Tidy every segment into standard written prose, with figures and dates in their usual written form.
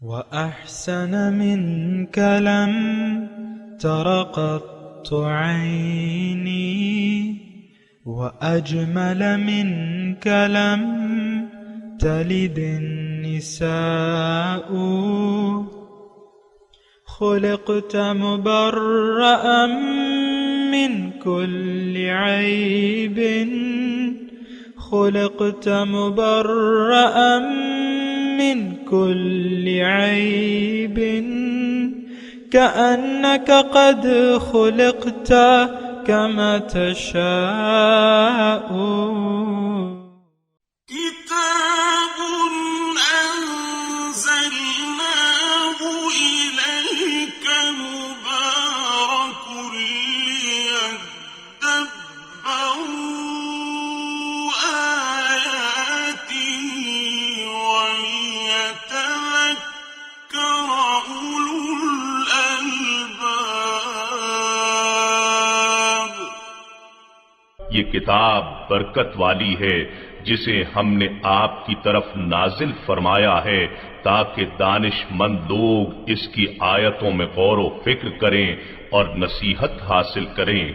وأحسن منك لم تر قط عيني وأجمل منك لم تلد النساء خلقت مبرأ من كل عيب خلقت مبرأ من كل عيب كأنك قد خلقت كما تشاء كتاب أنزلناه إليك مبارك ليدبروا آياته وليتذكر أولو الألباب۔ یہ کتاب برکت والی ہے جسے ہم نے آپ کی طرف نازل فرمایا ہے تاکہ دانش مند لوگ اس کی آیتوں میں غور و فکر کریں اور نصیحت حاصل کریں۔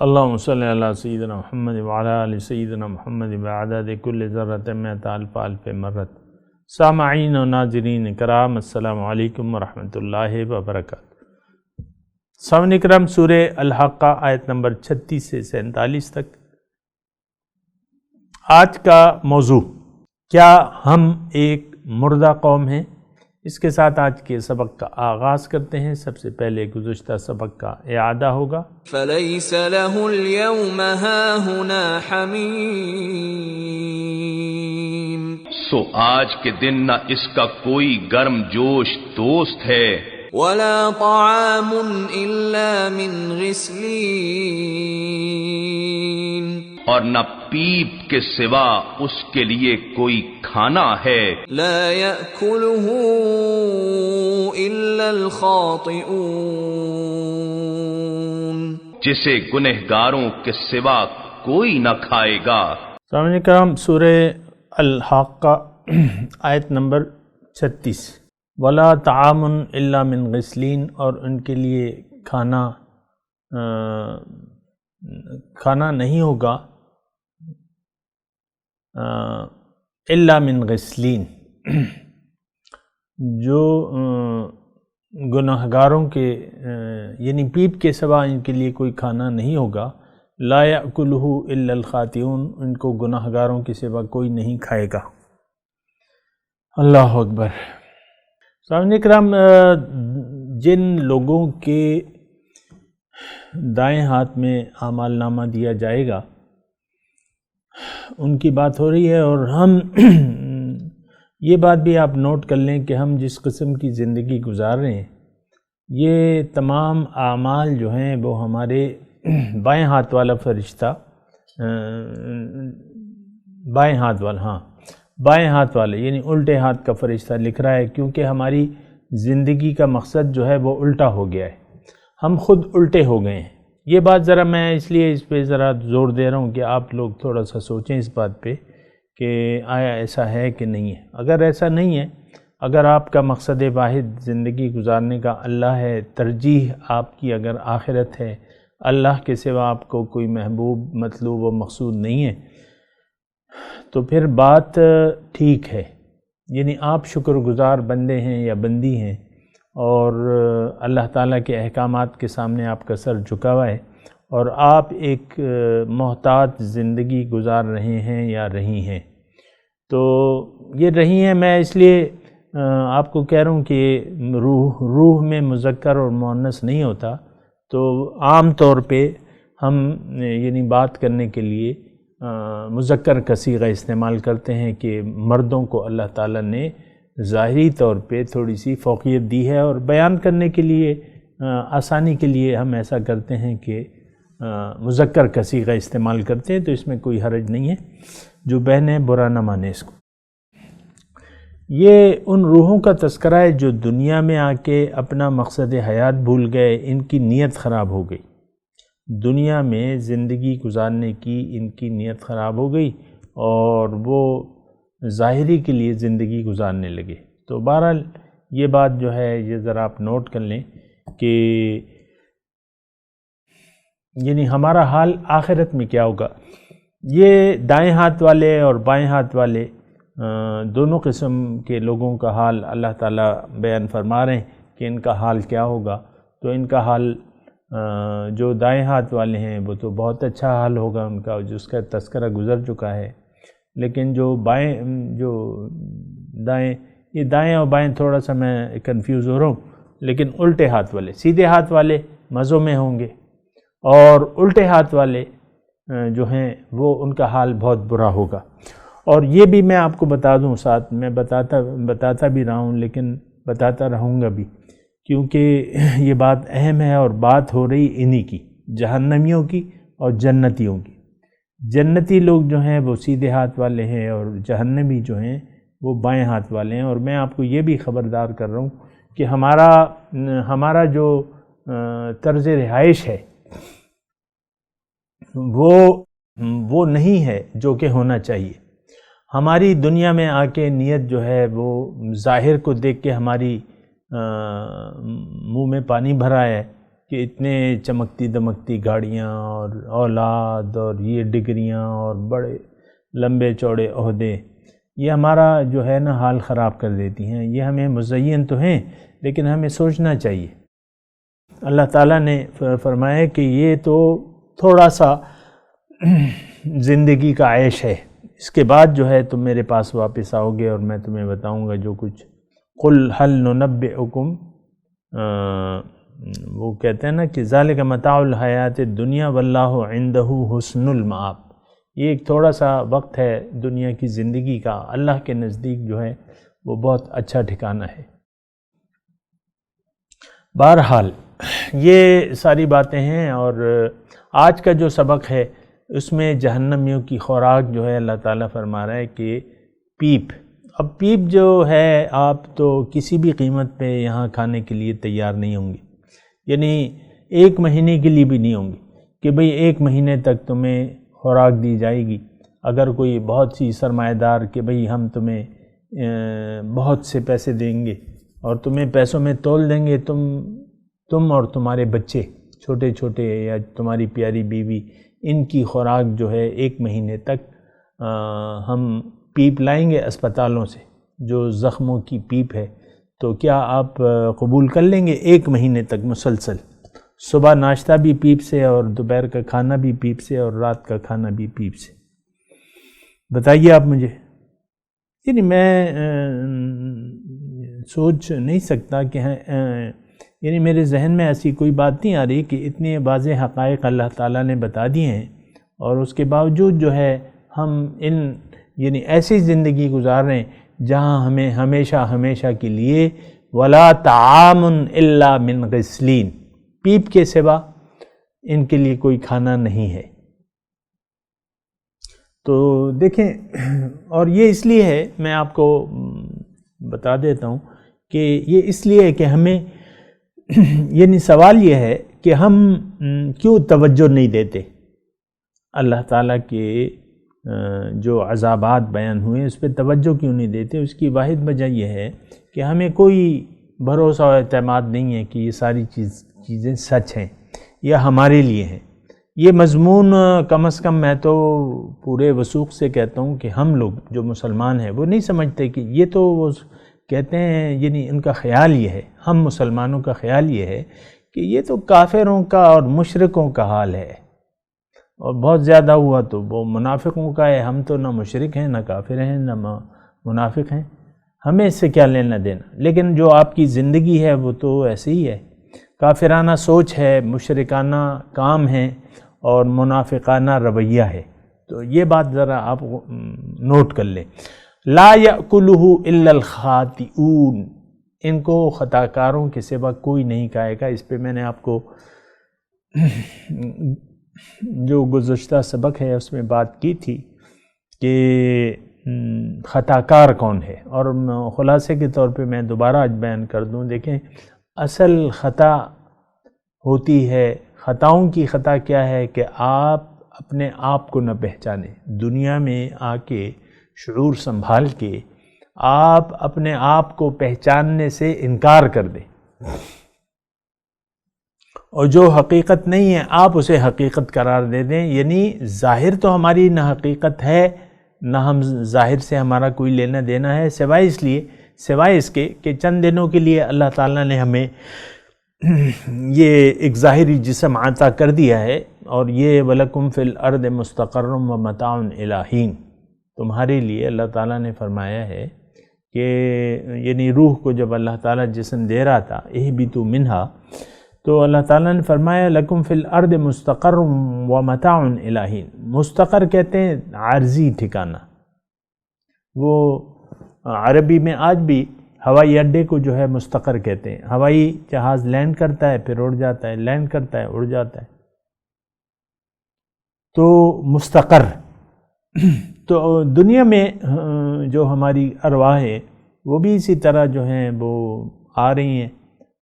اللہم صلی علی سیدنا محمد وعلی آل سیدنا محمد بعدد کل ذرۃ مئۃ الف الف مرۃ۔ سامعین و ناظرین کرام، السلام علیکم ورحمۃ اللہ وبرکاتہ۔ سامعین کرام، سورہ الحاقہ آیت نمبر 36 سے 47 تک آج کا موضوع، کیا ہم ایک مردہ قوم ہیں؟ اس کے ساتھ آج کے سبق کا آغاز کرتے ہیں۔ سب سے پہلے گزشتہ سبق کا اعادہ ہوگا۔ فَلَيْسَ لَهُ الْيَوْمَ هَاهُنَا حَمِيمٌ، سو آج کے دن نہ اس کا کوئی گرم جوش دوست ہے، وَلَا طَعَامٌ إِلَّا مِنْ غِسْلِينٍ، اور نہ پیپ کے سوا اس کے لیے کوئی کھانا ہے، لَا يَأْكُلُهُ إِلَّا الْخَاطِئُونَ، جسے گنہگاروں کے سوا کوئی نہ کھائے گا۔ سامعین کرام، سورہ الحاقہ آیت نمبر 36، ولا طعام الا من غسلین، اور ان کے لیے کھانا نہیں ہوگا الا من غسلین، جو گناہگاروں کے یعنی پیپ کے سوا ان کے لیے کوئی کھانا نہیں ہوگا۔ لا یأکلہ الا الخاطئون، ان کو گناہگاروں کے سوا کوئی نہیں کھائے گا۔ اللہ اکبر۔ سامعین کرام، جن لوگوں کے دائیں ہاتھ میں اعمال نامہ دیا جائے گا ان کی بات ہو رہی ہے، اور ہم یہ بات بھی آپ نوٹ کر لیں کہ ہم جس قسم کی زندگی گزار رہے ہیں، یہ تمام اعمال جو ہیں وہ ہمارے بائیں ہاتھ والا فرشتہ، بائیں ہاتھ والا یعنی الٹے ہاتھ کا فرشتہ لکھ رہا ہے، کیونکہ ہماری زندگی کا مقصد جو ہے وہ الٹا ہو گیا ہے، ہم خود الٹے ہو گئے ہیں۔ یہ بات ذرا میں اس لیے اس پہ ذرا زور دے رہا ہوں کہ آپ لوگ تھوڑا سا سوچیں اس بات پہ کہ آیا ایسا ہے کہ نہیں ہے۔ اگر ایسا نہیں ہے، اگر آپ کا مقصد واحد زندگی گزارنے کا اللہ ہے، ترجیح آپ کی اگر آخرت ہے، اللہ کے سوا آپ کو کوئی محبوب، مطلوب و مقصود نہیں ہے، تو پھر بات ٹھیک ہے، یعنی آپ شکر گزار بندے ہیں یا بندی ہیں، اور اللہ تعالیٰ کے احکامات کے سامنے آپ کا سر جھکا ہوا ہے، اور آپ ایک محتاط زندگی گزار رہے ہیں یا رہی ہیں۔ تو یہ رہی ہیں، میں اس لیے آپ کو کہہ رہا ہوں کہ روح میں مذکر اور مؤنث نہیں ہوتا، تو عام طور پہ ہم یعنی بات کرنے کے لیے مذکر کا صیغہ استعمال کرتے ہیں کہ مردوں کو اللہ تعالیٰ نے ظاہری طور پہ تھوڑی سی فوقیت دی ہے، اور بیان کرنے کے لیے آسانی کے لیے ہم ایسا کرتے ہیں کہ مذکر کا صیغہ استعمال کرتے ہیں، تو اس میں کوئی حرج نہیں ہے، جو بہنیں برا نہ مانے اس کو۔ یہ ان روحوں کا تذکرہ ہے جو دنیا میں آ کے اپنا مقصد حیات بھول گئے، ان کی نیت خراب ہو گئی، دنیا میں زندگی گزارنے کی ان کی نیت خراب ہو گئی، اور وہ ظاہری کے لیے زندگی گزارنے لگے۔ تو بہرحال یہ بات جو ہے یہ ذرا آپ نوٹ کر لیں کہ یعنی ہمارا حال آخرت میں کیا ہوگا. یہ دائیں ہاتھ والے اور بائیں ہاتھ والے دونوں قسم کے لوگوں کا حال اللہ تعالیٰ بیان فرما رہے ہیں کہ ان کا حال کیا ہوگا. تو ان کا حال جو دائیں ہاتھ والے ہیں وہ تو بہت اچھا حال ہوگا ان کا، جس کا تذکرہ گزر چکا ہے. لیکن جو دائیں اور بائیں تھوڑا سا میں کنفیوز ہو رہا ہوں. لیکن الٹے ہاتھ والے، سیدھے ہاتھ والے مزوں میں ہوں گے، اور الٹے ہاتھ والے جو ہیں وہ ان کا حال بہت برا ہوگا. اور یہ بھی میں آپ کو بتا دوں، ساتھ میں بتاتا بھی رہا ہوں لیکن بتاتا رہوں گا بھی، کیونکہ یہ بات اہم ہے اور بات ہو رہی انہی کی، جہنمیوں کی اور جنتیوں کی. جنتی لوگ جو ہیں وہ سیدھے ہاتھ والے ہیں اور جہنمی جو ہیں وہ بائیں ہاتھ والے ہیں. اور میں آپ کو یہ بھی خبردار کر رہا ہوں کہ ہمارا جو طرز رہائش ہے وہ نہیں ہے جو کہ ہونا چاہیے. ہماری دنیا میں آ کے نیت جو ہے وہ ظاہر کو دیکھ کے ہماری منہ میں پانی بھرا ہے کہ اتنے چمکتی دمکتی گاڑیاں اور اولاد اور یہ ڈگریاں اور بڑے لمبے چوڑے عہدے، یہ ہمارا جو ہے نا حال خراب کر دیتی ہیں. یہ ہمیں مزین تو ہیں لیکن ہمیں سوچنا چاہیے. اللہ تعالیٰ نے فرمایا کہ یہ تو تھوڑا سا زندگی کا عیش ہے، اس کے بعد جو ہے تم میرے پاس واپس آؤ گے اور میں تمہیں بتاؤں گا جو کچھ. قل هل ننبئکم، وہ کہتے ہیں نا کہ ذالک متاع الحیات الدنیا واللہ عندہ حسن المآب. یہ ایک تھوڑا سا وقت ہے دنیا کی زندگی کا، اللہ کے نزدیک جو ہے وہ بہت اچھا ٹھکانہ ہے. بہرحال یہ ساری باتیں ہیں. اور آج کا جو سبق ہے اس میں جہنمیوں کی خوراک جو ہے اللہ تعالیٰ فرما رہا ہے کہ پیپ. اب پیپ جو ہے آپ تو کسی بھی قیمت پہ یہاں کھانے کے لیے تیار نہیں ہوں گے، یعنی ایک مہینے کے لیے بھی نہیں ہوں گے کہ بھئی ایک مہینے تک تمہیں خوراک دی جائے گی. اگر کوئی بہت سی سرمایہ دار کہ بھئی ہم تمہیں بہت سے پیسے دیں گے اور تمہیں پیسوں میں تول دیں گے، تم اور تمہارے بچے چھوٹے چھوٹے یا تمہاری پیاری بیوی، ان کی خوراک جو ہے ایک مہینے تک ہم پیپ لائیں گے اسپتالوں سے، جو زخموں کی پیپ ہے. تو کیا آپ قبول کر لیں گے ایک مہینے تک مسلسل؟ صبح ناشتہ بھی پیپ سے اور دوپہر کا کھانا بھی پیپ سے اور رات کا کھانا بھی پیپ سے. بتائیے آپ مجھے. یعنی میں سوچ نہیں سکتا کہ یعنی میرے ذہن میں ایسی کوئی بات نہیں آ رہی کہ اتنے واضح حقائق اللہ تعالیٰ نے بتا دیے ہیں اور اس کے باوجود جو ہے ہم یعنی ایسی زندگی گزار رہے ہیں جہاں ہمیں ہمیشہ کے لیے ولا طعام الا من غسلین، پیپ کے سوا ان کے لیے کوئی کھانا نہیں ہے. تو دیکھیں، اور یہ اس لیے ہے، میں آپ کو بتا دیتا ہوں کہ یہ اس لیے ہے کہ ہمیں یعنی سوال یہ ہے کہ ہم کیوں توجہ نہیں دیتے اللہ تعالیٰ کے جو عذابات بیان ہوئے اس پہ توجہ کیوں نہیں دیتے. اس کی واحد وجہ یہ ہے کہ ہمیں کوئی بھروسہ و اعتماد نہیں ہے کہ یہ ساری چیزیں سچ ہیں یا ہمارے لیے ہیں. یہ مضمون کم از کم میں تو پورے وثوق سے کہتا ہوں کہ ہم لوگ جو مسلمان ہیں وہ نہیں سمجھتے کہ یہ تو وہ کہتے ہیں، یعنی ان کا خیال یہ ہے، ہم مسلمانوں کا خیال یہ ہے کہ یہ تو کافروں کا اور مشرکوں کا حال ہے، اور بہت زیادہ ہوا تو وہ منافقوں کا ہے. ہم تو نہ مشرک ہیں، نہ کافر ہیں، نہ منافق ہیں، ہمیں اس سے کیا لینا دینا. لیکن جو آپ کی زندگی ہے وہ تو ایسے ہی ہے، کافرانہ سوچ ہے، مشرکانہ کام ہے اور منافقانہ رویہ ہے. تو یہ بات ذرا آپ نوٹ کر لیں. لا یأکلہ الا الخاطئون، ان کو خطا کاروں کے سوا کوئی نہیں کھائے گا. اس پہ میں نے آپ کو جو گزشتہ سبق ہے اس میں بات کی تھی کہ خطا کار کون ہے، اور خلاصے کے طور پہ میں دوبارہ آج بیان کر دوں. دیکھیں، اصل خطا ہوتی ہے، خطاؤں کی خطا کیا ہے کہ آپ اپنے آپ کو نہ پہچانیں. دنیا میں آ کے شعور سنبھال کے آپ اپنے آپ کو پہچاننے سے انکار کر دیں، اور جو حقیقت نہیں ہے آپ اسے حقیقت قرار دے دیں. یعنی ظاہر تو ہماری نہ حقیقت ہے، نہ ہم ظاہر سے ہمارا کوئی لینا دینا ہے، سوائے اس کے کہ چند دنوں کے لیے اللہ تعالیٰ نے ہمیں یہ ایک ظاہری جسم عطا کر دیا ہے، اور یہ وَلَكُمْ فِي الْأَرْضِ مُسْتَقَرٌّ وَمَتَاعٌ إِلَىٰ حِينٍ، تمہارے لیے اللہ تعالیٰ نے فرمایا ہے کہ یعنی روح کو جب اللہ تعالیٰ جسم دے رہا تھا اِهْبِطُوا مِنْهَا، تو اللہ تعالیٰ نے فرمایا لَكُمْ فِي الْأَرْضِ مُسْتَقَرٌّ وَمَتَاعٌ إِلَىٰ حِينٍ. مستقر کہتے ہیں عارضی ٹھکانہ. وہ عربی میں آج بھی ہوائی اڈے کو جو ہے مستقر کہتے ہیں. ہوائی جہاز لینڈ کرتا ہے پھر اڑ جاتا ہے، لینڈ کرتا ہے اڑ جاتا ہے، تو مستقر. تو دنیا میں جو ہماری ارواح ہیں وہ بھی اسی طرح جو ہیں وہ آ رہی ہیں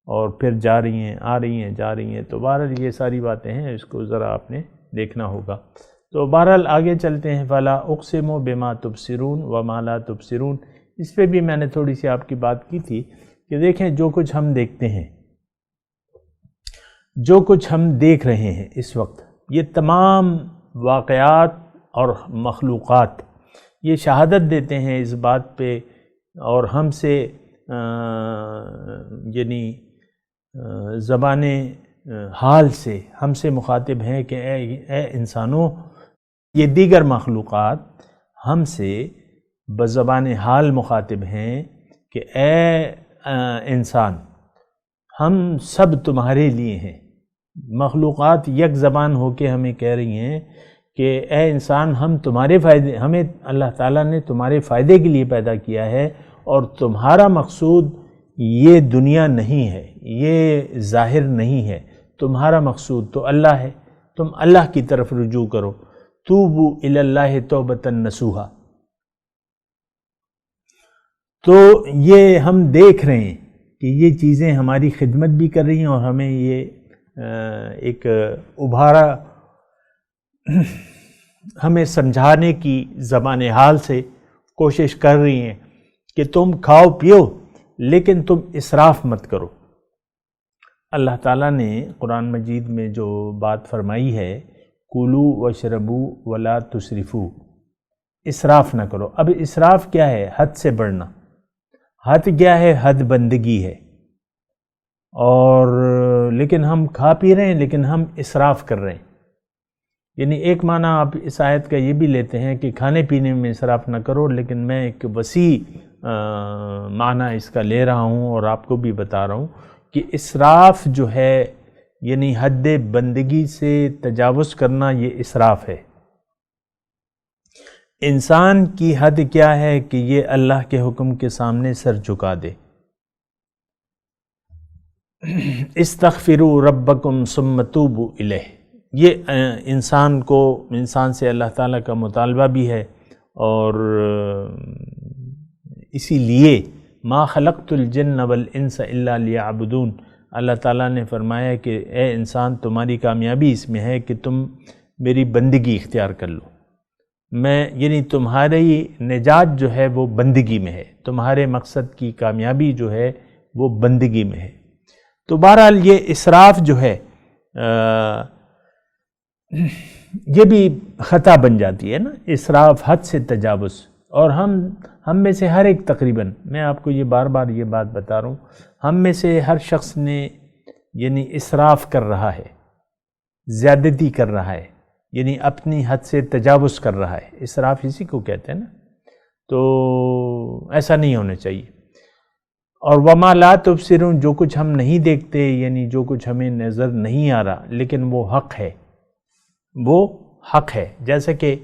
اور پھر جا رہی ہیں، آ رہی ہیں جا رہی ہیں. تو بہرحال یہ ساری باتیں ہیں، اس کو ذرا آپ نے دیکھنا ہوگا. تو بہرحال آگے چلتے ہیں. فَلَا أُقْسِمُ بِمَا تُبْصِرُونَ وَمَا لَا تُبْصِرُونَ. اس پہ بھی میں نے تھوڑی سی آپ کی بات کی تھی کہ دیکھیں جو کچھ ہم دیکھتے ہیں، جو کچھ ہم دیکھ رہے ہیں اس وقت، یہ تمام واقعات اور مخلوقات یہ شہادت دیتے ہیں اس بات پہ، اور ہم سے یعنی زبان حال سے ہم سے مخاطب ہیں کہ اے انسانوں، یہ دیگر مخلوقات ہم سے بزبان حال مخاطب ہیں کہ اے انسان، ہم سب تمہارے لیے ہیں. مخلوقات یک زبان ہو کے ہمیں کہہ رہی ہیں کہ اے انسان، ہم تمہارے فائدے، ہمیں اللہ تعالیٰ نے تمہارے فائدے کے لیے پیدا کیا ہے، اور تمہارا مقصود یہ دنیا نہیں ہے، یہ ظاہر نہیں ہے، تمہارا مقصود تو اللہ ہے. تم اللہ کی طرف رجوع کرو. توبوا الی اللہ توبۃ نصوحا. تو یہ ہم دیکھ رہے ہیں کہ یہ چیزیں ہماری خدمت بھی کر رہی ہیں، اور ہمیں یہ ایک ابھارا ہمیں سمجھانے کی زبان حال سے کوشش کر رہی ہیں کہ تم کھاؤ پیو لیکن تم اسراف مت کرو. اللہ تعالیٰ نے قرآن مجید میں جو بات فرمائی ہے، کُلُوا وَاشْرَبُوا وَلَا تُسْرِفُوا، اسراف نہ کرو. اب اسراف کیا ہے؟ حد سے بڑھنا. حد کیا ہے؟ حد بندگی ہے. اور لیکن ہم کھا پی رہے ہیں لیکن ہم اسراف کر رہے ہیں. یعنی ایک معنی آپ اس آیت کا یہ بھی لیتے ہیں کہ کھانے پینے میں اسراف نہ کرو، لیکن میں ایک وسیع معنی اس کا لے رہا ہوں اور آپ کو بھی بتا رہا ہوں کہ اسراف جو ہے یعنی حد بندگی سے تجاوز کرنا، یہ اسراف ہے. انسان کی حد کیا ہے کہ یہ اللہ کے حکم کے سامنے سر جھکا دے. استغفروا ربکم ثم توبوا الیہ. یہ انسان سے اللہ تعالیٰ کا مطالبہ بھی ہے، اور اسی لیے ما خلقت الجن والانس الا لیعبدون. اللہ تعالیٰ نے فرمایا کہ اے انسان، تمہاری کامیابی اس میں ہے کہ تم میری بندگی اختیار کر لو. میں یعنی تمہاری نجات جو ہے وہ بندگی میں ہے، تمہارے مقصد کی کامیابی جو ہے وہ بندگی میں ہے. تو بہرحال یہ اسراف جو ہے یہ بھی خطا بن جاتی ہے نا، اسراف، حد سے تجاوز. اور ہم میں سے ہر ایک تقریباً، میں آپ کو یہ بار بار یہ بات بتا رہا ہوں، ہم میں سے ہر شخص نے یعنی اسراف کر رہا ہے، زیادتی کر رہا ہے، یعنی اپنی حد سے تجاوز کر رہا ہے. اسراف اسی کو کہتے ہیں نا. تو ایسا نہیں ہونا چاہیے. اور وما لا تبصرون، جو کچھ ہم نہیں دیکھتے، یعنی جو کچھ ہمیں نظر نہیں آ رہا لیکن وہ حق ہے، وہ حق ہے. جیسے کہ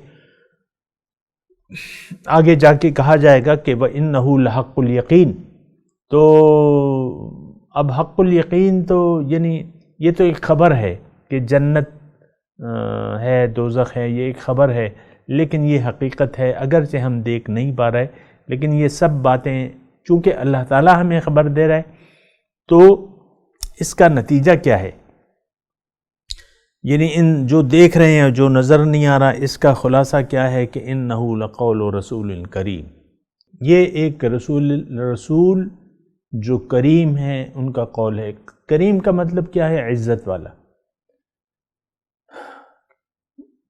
آگے جا کے کہا جائے گا کہ وَإِنَّهُ لَحَقُّ الْيَقِينَ. تو اب حق الیقین تو یعنی یہ تو ایک خبر ہے کہ جنت ہے، دوزخ ہے، یہ ایک خبر ہے، لیکن یہ حقیقت ہے. اگرچہ ہم دیکھ نہیں پا رہے لیکن یہ سب باتیں چونکہ اللہ تعالیٰ ہمیں خبر دے رہا ہے، تو اس کا نتیجہ کیا ہے؟ یعنی ان جو دیکھ رہے ہیں جو نظر نہیں آ رہا، اس کا خلاصہ کیا ہے کہ انہ لقول رسول کریم. یہ ایک رسول جو کریم ہیں ان کا قول ہے۔ کریم کا مطلب کیا ہے؟ عزت والا۔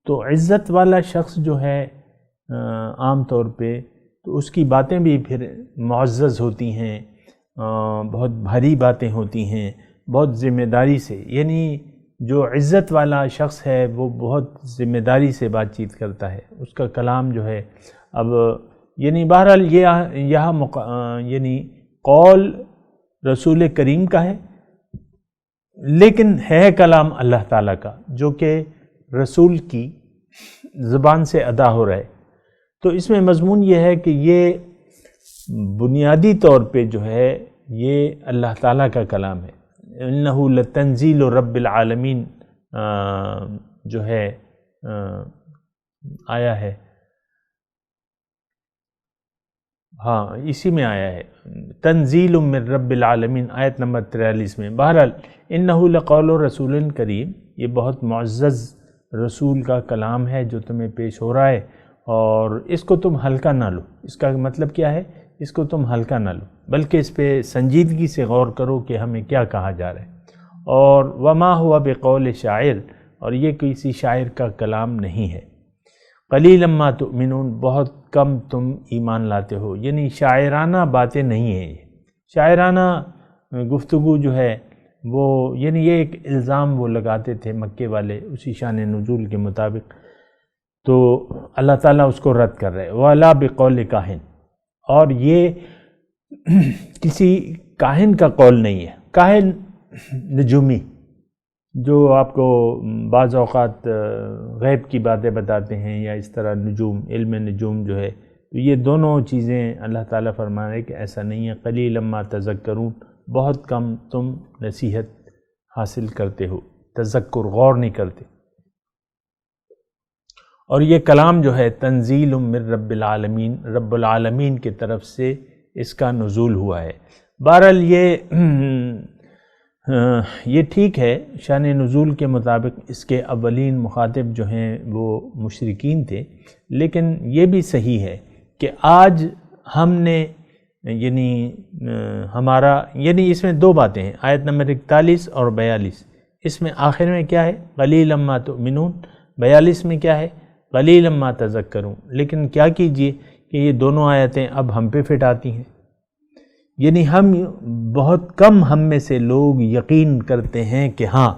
تو عزت والا شخص جو ہے عام طور پہ تو اس کی باتیں بھی پھر معزز ہوتی ہیں، بہت بھاری باتیں ہوتی ہیں، بہت ذمہ داری سے، یعنی جو عزت والا شخص ہے وہ بہت ذمہ داری سے بات چیت کرتا ہے، اس کا کلام جو ہے اب یعنی بہرحال یہاں یعنی قول رسول کریم کا ہے، لیکن ہے کلام اللہ تعالیٰ کا جو کہ رسول کی زبان سے ادا ہو رہا ہے۔ تو اس میں مضمون یہ ہے کہ یہ بنیادی طور پہ جو ہے یہ اللہ تعالیٰ کا کلام ہے۔ انہو لتنزیل رب العالمین جو ہے آیا ہے، ہاں اسی میں آیا ہے، تنزیل من رب العالمین، آیت نمبر 43 میں۔ بہرحال انہو لقول رسول کریم، یہ بہت معزز رسول کا کلام ہے جو تمہیں پیش ہو رہا ہے، اور اس کو تم ہلکا نہ لو۔ اس کا مطلب کیا ہے؟ اس کو تم ہلکا نہ لو، بلکہ اس پہ سنجیدگی سے غور کرو کہ ہمیں کیا کہا جا رہا ہے۔ اور وما ہوا بقول شاعر، اور یہ کسی شاعر کا کلام نہیں ہے۔ قلیلا ما تؤمنون، بہت کم تم ایمان لاتے ہو، یعنی شاعرانہ باتیں نہیں ہیں۔ یہ شاعرانہ گفتگو جو ہے وہ یعنی یہ ایک الزام وہ لگاتے تھے مکے والے اسی شان نزول کے مطابق، تو اللہ تعالیٰ اس کو رد کر رہے ہیں۔ وَلَا بِقَوْلِ کاہن، اور یہ کسی کاہن کا قول نہیں ہے۔ کاہن نجومی جو آپ کو بعض اوقات غیب کی باتیں بتاتے ہیں، یا اس طرح نجوم، علم نجوم جو ہے، تو یہ دونوں چیزیں اللہ تعالیٰ فرما رہے ہیں کہ ایسا نہیں ہے۔ قلیلا ما تذکرون، بہت کم تم نصیحت حاصل کرتے ہو، تذکر غور نہیں کرتے۔ اور یہ کلام جو ہے تنزیل من رب العالمین، رب العالمین کی طرف سے اس کا نزول ہوا ہے۔ بہرحال یہ ٹھیک ہے، شان نزول کے مطابق اس کے اولین مخاطب جو ہیں وہ مشرکین تھے، لیکن یہ بھی صحیح ہے کہ آج ہم نے یعنی ہمارا یعنی اس میں دو باتیں ہیں، آیت نمبر 41 اور 42، اس میں آخر میں کیا ہے؟ قلیلا ما تؤمنون، 42 میں کیا ہے؟ قلیلا ما تذکرون۔ لیکن کیا کیجئے کہ یہ دونوں آیتیں اب ہم پہ فٹ آتی ہیں، یعنی بہت کم ہم میں سے لوگ یقین کرتے ہیں کہ ہاں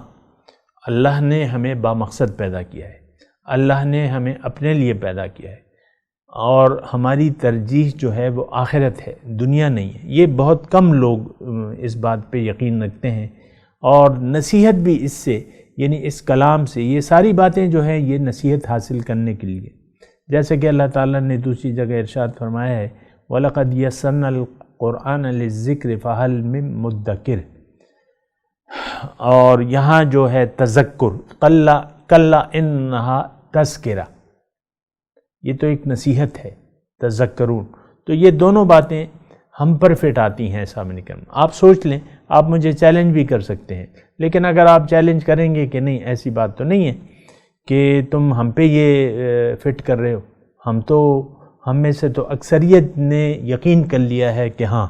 اللہ نے ہمیں بامقصد پیدا کیا ہے، اللہ نے ہمیں اپنے لیے پیدا کیا ہے، اور ہماری ترجیح جو ہے وہ آخرت ہے، دنیا نہیں ہے۔ یہ بہت کم لوگ اس بات پہ یقین رکھتے ہیں، اور نصیحت بھی اس سے یعنی اس کلام سے، یہ ساری باتیں جو ہیں یہ نصیحت حاصل کرنے کے لیے، جیسے کہ اللہ تعالیٰ نے دوسری جگہ ارشاد فرمایا ہے وَلَقَدْ يَسَّرْنَا الْقُرْآنَ لِلذِّكْرِ فَهَلْ مِن مُدَّكِرٍ، اور یہاں جو ہے تذکر، کَلَّا إِنَّهَا تَذْكِرَةٌ، یہ تو ایک نصیحت ہے، تذکرون۔ تو یہ دونوں باتیں ہم پر فٹ آتی ہیں سامنے کرنا۔ آپ سوچ لیں، آپ مجھے چیلنج بھی کر سکتے ہیں، لیکن اگر آپ چیلنج کریں گے کہ نہیں ایسی بات تو نہیں ہے کہ تم ہم پہ یہ فٹ کر رہے ہو، ہم میں سے تو اکثریت نے یقین کر لیا ہے کہ ہاں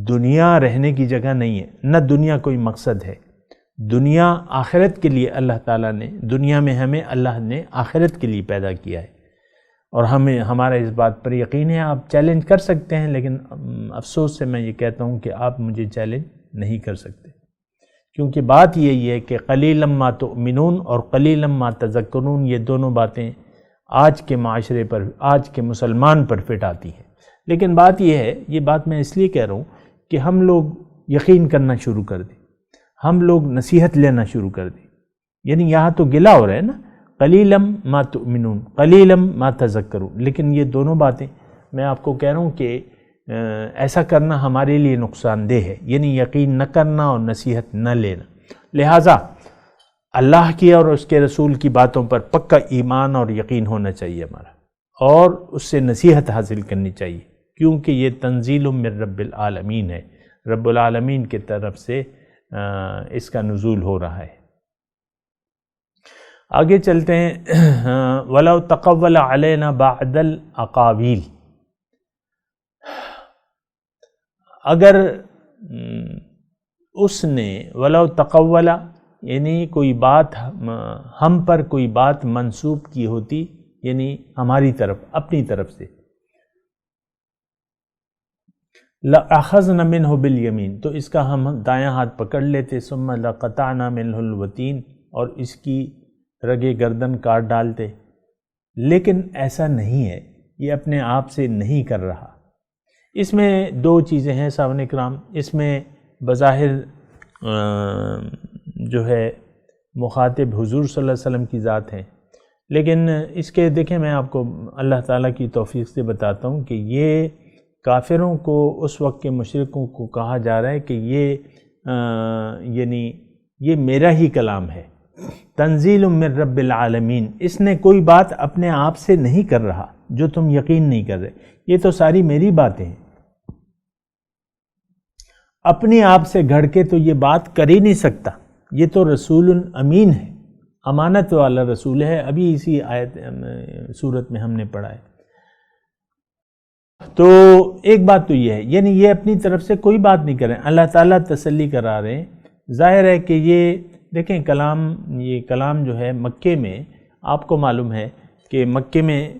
دنیا رہنے کی جگہ نہیں ہے، نہ دنیا کوئی مقصد ہے، دنیا آخرت کے لیے اللہ تعالیٰ نے، دنیا میں ہمیں اللہ نے آخرت کے لیے پیدا کیا ہے، اور ہمارا اس بات پر یقین ہے۔ آپ چیلنج کر سکتے ہیں، لیکن افسوس سے میں یہ کہتا ہوں کہ آپ مجھے چیلنج نہیں کر سکتے، کیونکہ بات یہی ہے کہ قلیلا ما تؤمنون اور قلیلا ما تذکرون، یہ دونوں باتیں آج کے معاشرے پر، آج کے مسلمان پر فٹ آتی ہیں۔ لیکن بات یہ ہے، یہ بات میں اس لیے کہہ رہا ہوں کہ ہم لوگ یقین کرنا شروع کر دیں، ہم لوگ نصیحت لینا شروع کر دیں، یعنی یہاں تو گلا ہو رہا ہے نا، قلیلا ما تؤمنون قلیلا ما تذکرون، لیکن یہ دونوں باتیں میں آپ کو کہہ رہا ہوں کہ ایسا کرنا ہمارے لیے نقصان دہ ہے، یعنی یقین نہ کرنا اور نصیحت نہ لینا۔ لہٰذا اللہ کی اور اس کے رسول کی باتوں پر پکا ایمان اور یقین ہونا چاہیے ہمارا، اور اس سے نصیحت حاصل کرنی چاہیے، کیونکہ یہ تنزیل من رب العالمین ہے، رب العالمین کی طرف سے اس کا نزول ہو رہا ہے۔ آگے چلتے ہیں، وَلَوْ تَقَوَّلَ عَلَيْنَا بَعْضَ الْأَقَاوِيلِ، اگر اس نے ولو تقولا یعنی کوئی بات ہم پر کوئی بات منسوب کی ہوتی، یعنی ہماری طرف اپنی طرف سے، لَأَخَذْنَا مِنْهُ بِالْيَمِينِ تو اس کا ہم دایاں ہاتھ پکڑ لیتے، ثُمَّ لَقَطَعْنَا مِنْهُ الْوَتِينَ اور اس کی رگے گردن کاٹ ڈالتے۔ لیکن ایسا نہیں ہے، یہ اپنے آپ سے نہیں کر رہا۔ اس میں دو چیزیں ہیں سامعین کرام، اس میں بظاہر جو ہے مخاطب حضور صلی اللہ علیہ وسلم کی ذات ہیں، لیکن اس کے دیکھیں میں آپ کو اللہ تعالیٰ کی توفیق سے بتاتا ہوں کہ یہ کافروں کو، اس وقت کے مشرکوں کو کہا جا رہا ہے کہ یہ میرا ہی کلام ہے، تنزیل من رب العالمین، اس نے کوئی بات اپنے آپ سے نہیں کر رہا جو تم یقین نہیں کر رہے، یہ تو ساری میری باتیں ہیں، اپنے آپ سے گھڑ کے تو یہ بات کر ہی نہیں سکتا، یہ تو رسول امین ہے، امانت والا رسول ہے، ابھی اسی آیت سورت میں ہم نے پڑھا ہے۔ تو ایک بات تو یہ ہے، یعنی یہ اپنی طرف سے کوئی بات نہیں کر رہے ہیں، اللہ تعالیٰ تسلی کرا رہے ہیں۔ ظاہر ہے کہ یہ دیکھیں یہ کلام جو ہے مکے میں، آپ کو معلوم ہے کہ مکے میں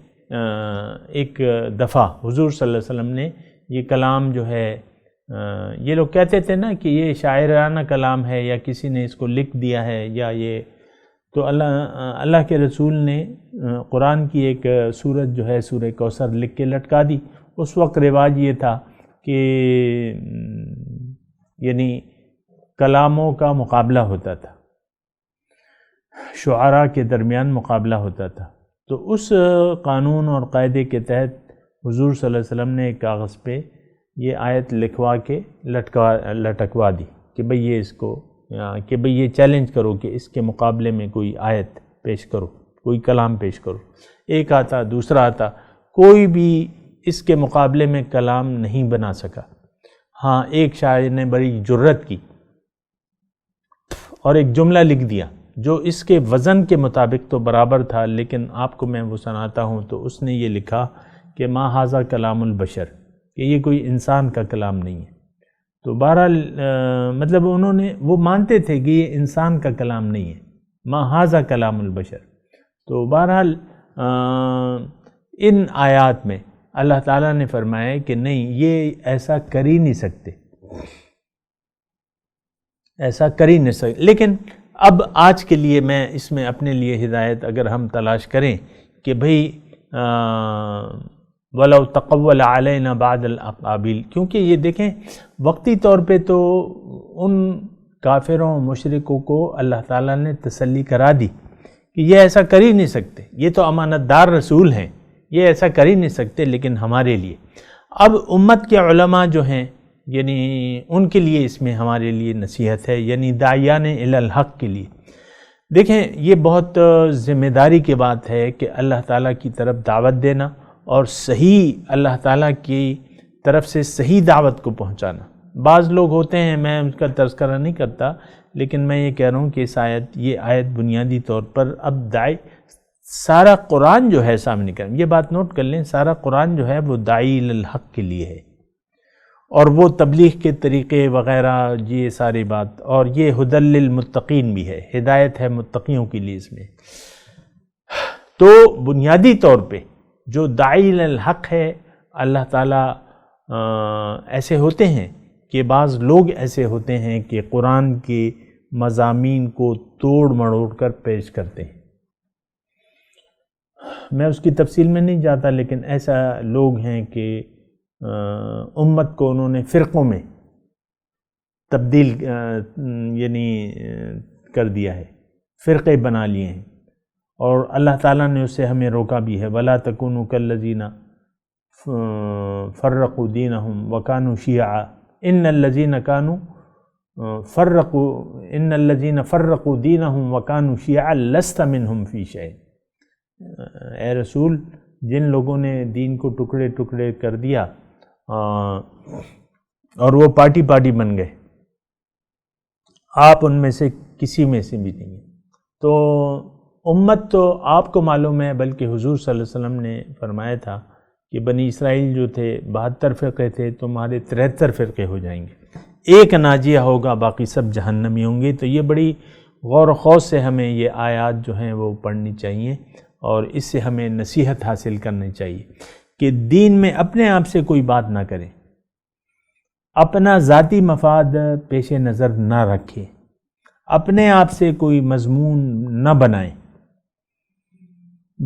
ایک دفعہ حضور صلی اللہ علیہ وسلم نے یہ کلام جو ہے، یہ لوگ کہتے تھے نا کہ یہ شاعرانہ کلام ہے یا کسی نے اس کو لکھ دیا ہے یا یہ، تو اللہ کے رسول نے قرآن کی ایک سورت جو ہے سورہ کوثر لکھ کے لٹکا دی۔ اس وقت رواج یہ تھا کہ یعنی کلاموں کا مقابلہ ہوتا تھا، شعراء کے درمیان مقابلہ ہوتا تھا، تو اس قانون اور قاعدے کے تحت حضور صلی اللہ علیہ وسلم نے ایک کاغذ پہ یہ آیت لکھوا کے لٹکوا دی کہ بھئی یہ اس کو، کہ بھئی یہ چیلنج کرو کہ اس کے مقابلے میں کوئی آیت پیش کرو، کوئی کلام پیش کرو۔ ایک آتا، دوسرا آتا، کوئی بھی اس کے مقابلے میں کلام نہیں بنا سکا۔ ہاں ایک شاعر نے بڑی جرت کی اور ایک جملہ لکھ دیا جو اس کے وزن کے مطابق تو برابر تھا، لیکن آپ کو میں وہ سناتا ہوں۔ تو اس نے یہ لکھا کہ ما ھذا کلام البشر، کہ یہ کوئی انسان کا کلام نہیں ہے۔ تو بہرحال مطلب انہوں نے، وہ مانتے تھے کہ یہ انسان کا کلام نہیں ہے، ما ھذا کلام البشر۔ تو بہرحال ان آیات میں اللہ تعالیٰ نے فرمایا کہ نہیں، یہ ایسا کر ہی نہیں سکتے، ایسا کر ہی نہیں سکتے۔ لیکن اب آج کے لیے میں اس میں اپنے لیے ہدایت اگر ہم تلاش کریں کہ بھئی وَلَوْ تَقَوَّلَ عَلَيْنَا بَعْدَ الْأَقَابِيلِ، کیونکہ یہ دیکھیں وقتی طور پہ تو ان کافروں مشرکوں کو اللہ تعالیٰ نے تسلی کرا دی کہ یہ ایسا کر ہی نہیں سکتے، یہ تو امانت دار رسول ہیں، یہ ایسا کر ہی نہیں سکتے، لیکن ہمارے لیے اب امت کے علماء جو ہیں، یعنی ان کے لیے اس میں ہمارے لیے نصیحت ہے، یعنی داعیان الی الحق کے لیے۔ دیکھیں یہ بہت ذمہ داری کی بات ہے کہ اللہ تعالیٰ کی طرف دعوت دینا اور صحیح اللہ تعالیٰ کی طرف سے صحیح دعوت کو پہنچانا۔ بعض لوگ ہوتے ہیں، میں ان کا تذکرہ نہیں کرتا، لیکن میں یہ کہہ رہا ہوں کہ یہ آیت بنیادی طور پر اب داعی، سارا قرآن جو ہے سامنے کریں، یہ بات نوٹ کر لیں، سارا قرآن جو ہے وہ داعی الحق کے لیے ہے، اور وہ تبلیغ کے طریقے وغیرہ یہ ساری بات، اور یہ ھدی للمتقین بھی ہے، ہدایت ہے متقیوں کے لیے اس میں۔ تو بنیادی طور پہ جو داعی الحق ہے، اللہ تعالیٰ ایسے ہوتے ہیں کہ بعض لوگ ایسے ہوتے ہیں کہ قرآن کے مضامین کو توڑ مڑوڑ کر پیش کرتے ہیں۔ میں اس کی تفصیل میں نہیں جاتا، لیکن ایسا لوگ ہیں کہ امت کو انہوں نے فرقوں میں تبدیل یعنی کر دیا ہے، فرقے بنا لیے ہیں، اور اللہ تعالیٰ نے اس سے ہمیں روکا بھی ہے۔ وَلَا تَكُونُوا كَالَّذِينَ فَرَّقُوا دِينَهُمْ وَكَانُوا شِيَعًا إِنَّ الَّذِينَ فَرَّقُوا دِينَهُمْ وَكَانُوا شِيَعًا لَسْتَ مِنْهُمْ فِي شَيْءٍ۔ اے رسول، جن لوگوں نے دین کو ٹکڑے ٹکڑے کر دیا اور وہ پارٹی بن گئے، آپ ان میں سے کسی میں سے بھی نہیں ہیں۔ تو امت تو آپ کو معلوم ہے، بلکہ حضور صلی اللہ علیہ وسلم نے فرمایا تھا کہ بنی اسرائیل جو تھے 72 فرقے تھے، تمہارے 73 فرقے ہو جائیں گے، ایک ناجیہ ہوگا، باقی سب جہنمی ہوں گے۔ تو یہ بڑی غور و خوض سے ہمیں یہ آیات جو ہیں وہ پڑھنی چاہیے، اور اس سے ہمیں نصیحت حاصل کرنی چاہیے کہ دین میں اپنے آپ سے کوئی بات نہ کریں، اپنا ذاتی مفاد پیش نظر نہ رکھیں، اپنے آپ سے کوئی مضمون نہ بنائیں۔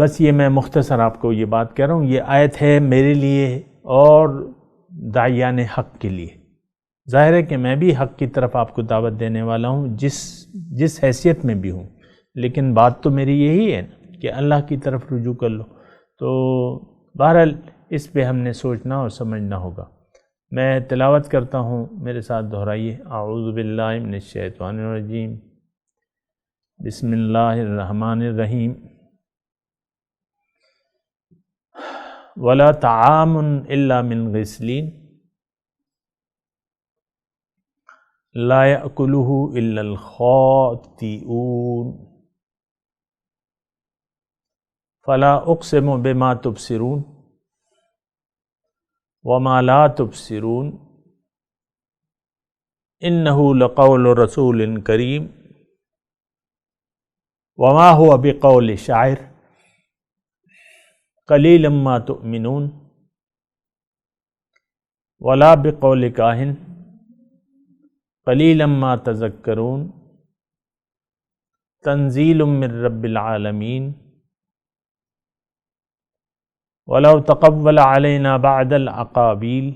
بس یہ میں مختصر آپ کو یہ بات کہہ رہا ہوں، یہ آیت ہے میرے لیے اور داعیان حق کے لیے۔ ظاہر ہے کہ میں بھی حق کی طرف آپ کو دعوت دینے والا ہوں، جس حیثیت میں بھی ہوں، لیکن بات تو میری یہی ہے کہ اللہ کی طرف رجوع کر لو۔ تو بہرحال اس پہ ہم نے سوچنا اور سمجھنا ہوگا۔ میں تلاوت کرتا ہوں، میرے ساتھ دہرائیے۔ اعوذ باللہ من الشیطان الرجیم، بسم اللہ الرحمن الرحیم۔ ولا طعام الا من غسلین لا یأکلہ الا الخاطئون فلا اقسم بما تبصرون وما لا تبصرون انہ لقول رسول کریم وما هو بقول شاعر قلیلا ما تؤمنون ولا بقول کاہن قلیلا ما تذکرون تنزیل من رب العالمین وَلَوْ تَقَوَّلَ عَلَيْنَا بَعْدَ الْأَقَابِيلِ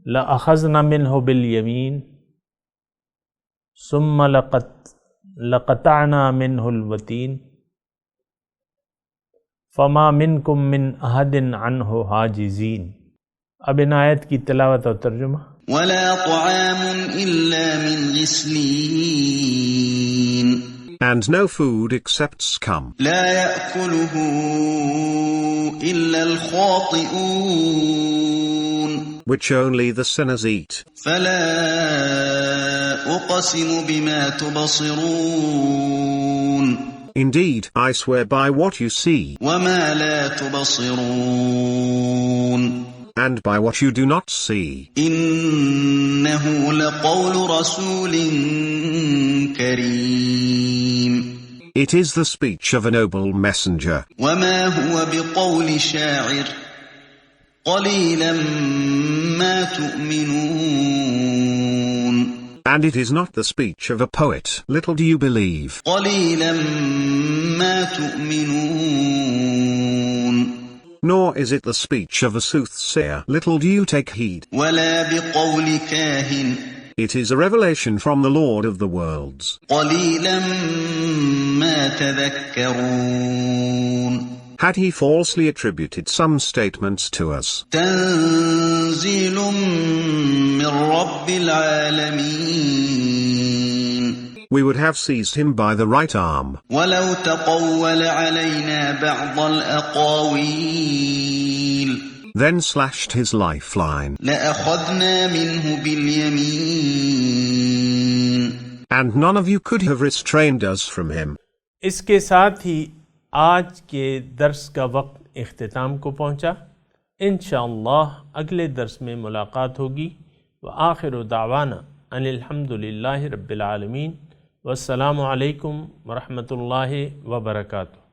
لَأَخَذْنَا مِنْهُ بِالْيَمِينِ ثُمَّ لَقَطَعْنَا مِنْهُ الْوَتِينَ فَمَا مِنْكُمْ مِنْ أَحَدٍ عَنْهُ حَاجِزِينَ۔ اب ان آیت کی تلاوت اور ترجمہ۔ وَلَا طَعَامٌ إِلَّا مِنْ غِسْلِينَ And no food except scum. لا يأكله إلا الخاطئون Which only the sinners eat. فلا أقسم بما تبصرون Indeed, I swear by what you see, وما لا تبصرون and by what you do not see. إنه لقول رسول كريم It is the speech of a noble messenger. وما هو بقول شاعر قليلا ما تؤمنون And it is not the speech of a poet. Little do you believe. قليلا ما تؤمنون Nor is it the speech of a soothsayer. Little do you take heed. ولا بقول كاهن It is a revelation from the Lord of the worlds. قليلا ما تذكرون Had he falsely attributed some statements to us. تنزيل من رب العالمين We would have seized him by the right arm. ولو تقول علينا بعض الأقاويل Then slashed his lifeline. لأخذنا منه باليمين And none of you could have restrained us from him. اس کے ساتھ ہی آج کے درس کا وقت اختتام کو پہنچا۔ انشاءاللہ اگلے درس میں ملاقات ہوگی۔ وآخر دعوانا ان الحمدللہ رب العالمین، والسلام علیکم ورحمۃ اللہ وبرکاتہ۔